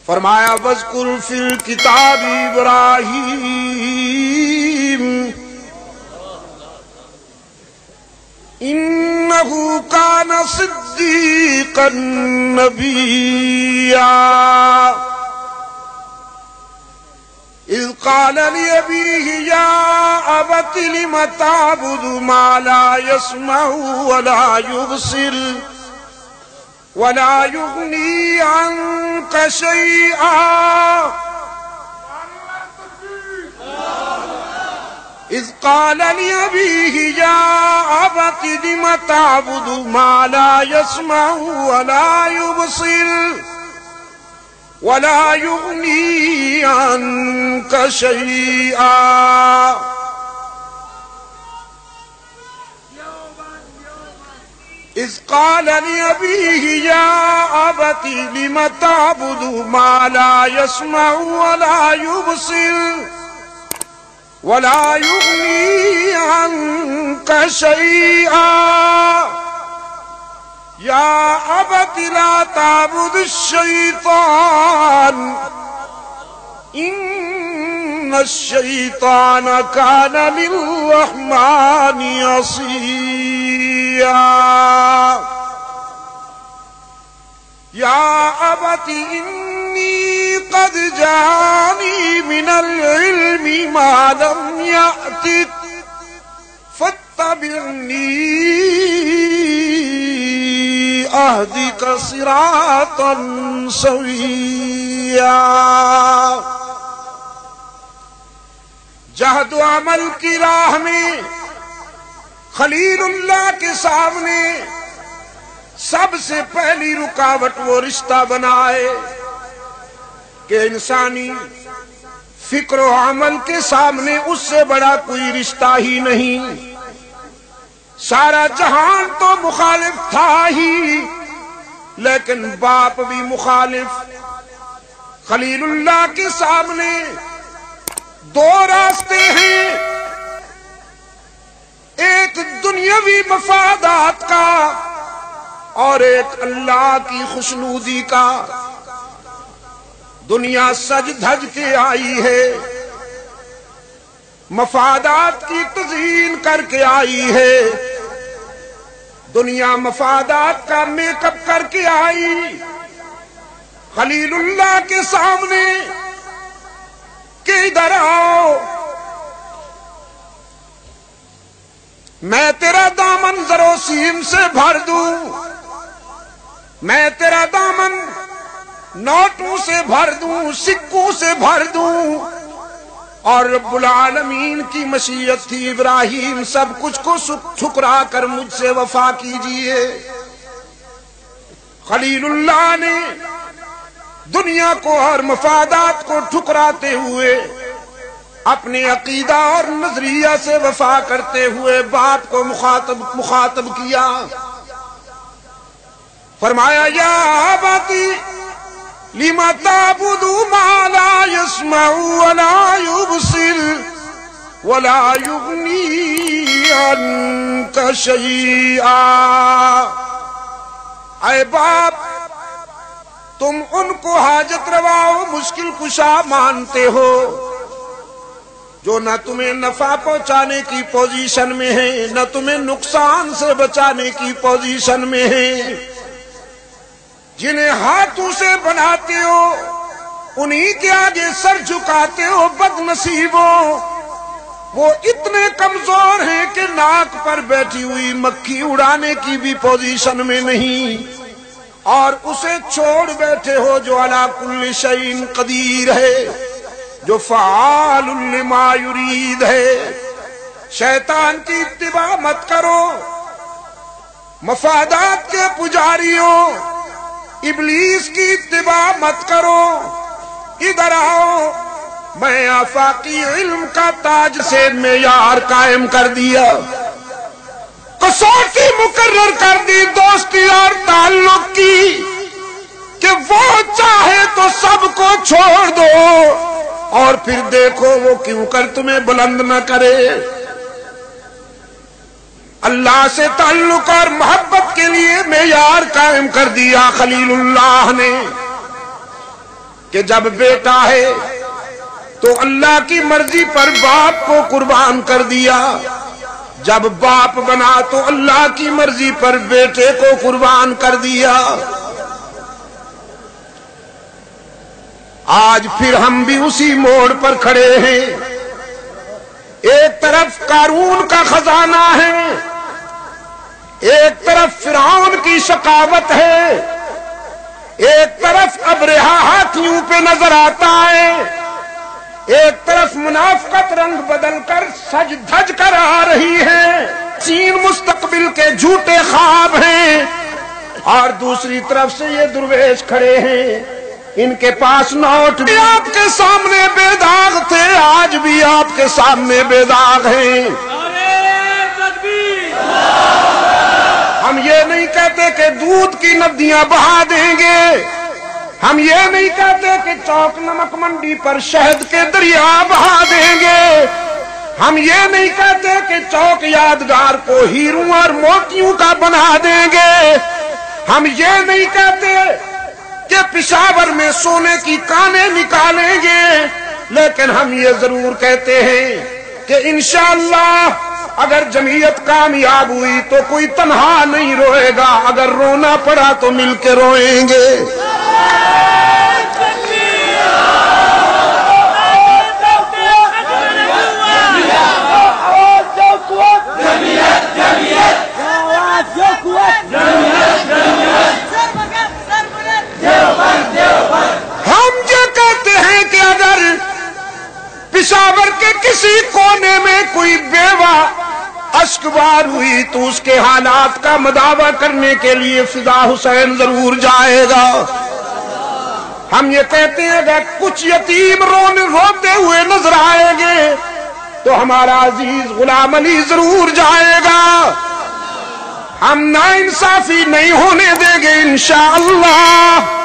فرمایا وَاذْكُرْ فِي الْكِتَابِ إِبْرَاهِيمَ إِنَّهُ كَانَ صِدِّيقًا نَبِيًّا إِذْ قَالَ لِأَبِيهِ يَا أَبَتِ لِمَ تَعْبُدُ مَا لَا يَسْمَعُ وَلَا يُبْصِرُ وَلَا يُغْنِي عَنْكَ شَيْئًا إِذْ قَالَ لِأَبِيهِ يَا أَبَتِ لِمَ تَعْبُدُ مَا لَا يَسْمَعُ وَلَا يُبْصِرُ وَلَا يُغْنِي عَنْكَ شَيْئًا إِذْ قَالَ لِأَبِيهِ يَا أَبَتِ لِمَ تَعْبُدُ مَا لَا يَسْمَعُ وَلَا يُبْصِرُ وَلَا يُغْنِي عَنْكَ شَيْئًا يَا أَبَتِ لَا تَعْبُدِ الشَّيْطَانَ إِنَّ الشَّيْطَانَ كَانَ لِلرَّحْمَنِ عَصِيًّا يَا أَبَتِ إِنِّي قَدْ جَاءَنِي مِنَ الْعِلْمِ مَا لَمْ يَأْتِكَ فَاتَّبِعْنِي أَهْدِكَ صِرَاطًا سَوِيًّا جہد و عمل کی راہ میں خلیل اللہ کے سامنے سب سے پہلی رکاوٹ وہ رشتہ بنائے کہ انسانی فکر و عمل کے سامنے اس سے بڑا کوئی رشتہ ہی نہیں. سارا جہان تو مخالف تھا ہی لیکن باپ بھی مخالف. خلیل اللہ کے سامنے دو راستے ہیں، ایک دنیاوی مفادات کا اور ایک اللہ کی خوشنودی کا. دنیا سج دھج کے آئی ہے، مفادات کی تزئین کر کے آئی ہے. دنیا مفادات کا میک اپ کر کے آئی. خلیل اللہ کے سامنے کہ ادھر آؤ، میں تیرا دامن زر و سیم سے بھر دوں، میں تیرا دامن نوٹوں سے بھر دوں، سکوں سے بھر دوں. اور رب العالمین کی مشیت تھی ابراہیم سب کچھ کو ٹھکرا کر مجھ سے وفا کیجئے. خلیل اللہ نے دنیا کو اور مفادات کو ٹھکراتے ہوئے اپنے عقیدہ اور نظریہ سے وفا کرتے ہوئے باپ کو مخاطب کیا. فرمایا یا ابتی لِمَ تَعْبُدُ مَا لَا يَسْمَعُ وَلَا يُبْصِرُ وَلَا يُغْنِي عَنْكَ شَيْئًا. اے باپ، تم ان کو حاجت روا و مشکل کشا مانتے ہو جو نہ تمہیں نفع پہنچانے کی پوزیشن میں ہیں نہ تمہیں نقصان سے بچانے کی پوزیشن میں ہیں. جنہیں ہاتھوں سے بناتے ہو انہی کے آگے سر جھکاتے ہو بد نصیبوں. وہ اتنے کمزور ہیں کہ ناک پر بیٹھی ہوئی مکھی اڑانے کی بھی پوزیشن میں نہیں، اور اسے چھوڑ بیٹھے ہو جو علی کل شیء قدیر ہے، جو فعال لما یرید ہے. شیطان کی اتباع مت کرو، مفادات کے پجاریوں ابلیس کی اتباع مت کرو. ادھر آؤ، میں آفاقی علم کا تاج سے معیار قائم کر دیا، کسوٹی مقرر کر دی دوستی اور تعلق کی کہ وہ چاہے تو سب کو چھوڑ دو اور پھر دیکھو وہ کیوں کر تمہیں بلند نہ کرے. اللہ سے تعلق اور محبت کے لیے معیار قائم کر دیا خلیل اللہ نے. کہ جب بیٹا ہے تو اللہ کی مرضی پر باپ کو قربان کر دیا، جب باپ بنا تو اللہ کی مرضی پر بیٹے کو قربان کر دیا۔ آج پھر ہم بھی اسی موڑ پر کھڑے ہیں۔ ایک طرف قارون کا خزانہ ہے، ایک طرف فرعون کی شقاوت ہے، ایک طرف ابرہہ ہاتھیوں پہ نظر آتا ہے، ایک طرف منافقت رنگ بدل کر سج دھج کر آ رہی ہے، چین مستقبل کے جھوٹے خواب ہیں، اور دوسری طرف سے یہ درویش کھڑے ہیں، ان کے پاس نوٹ بھی آپ کے سامنے بے داغ تھے، آج بھی آپ کے سامنے بے داغ ہیں۔ ہم یہ نہیں کہتے کہ دودھ کی ندیاں بہا دیں گے، ہم یہ نہیں کہتے کہ چوک نمک منڈی پر شہد کے دریا بہا دیں گے، ہم یہ نہیں کہتے کہ چوک یادگار کو ہیروں اور موتیوں کا بنا دیں گے، ہم یہ نہیں کہتے کہ پشاور میں سونے کی کانیں نکالیں گے، لیکن ہم یہ ضرور کہتے ہیں کہ انشاءاللہ اگر جمعیت کامیاب ہوئی تو کوئی تنہا نہیں روئے گا، اگر رونا پڑا تو مل کے روئیں گے۔ ہم یہ کہتے ہیں کہ اگر پشاور کے کسی کونے میں کوئی بیوہ اشکبار ہوئی تو اس کے حالات کا مداوع کرنے کے لیے فضا حسین ضرور جائے گا۔ ہم یہ کہتے ہیں اگر کچھ یتیم روتے ہوئے نظر آئیں گے تو ہمارا عزیز غلام علی ضرور جائے گا۔ ہم ناانصافی نہیں ہونے دیں گے انشاءاللہ۔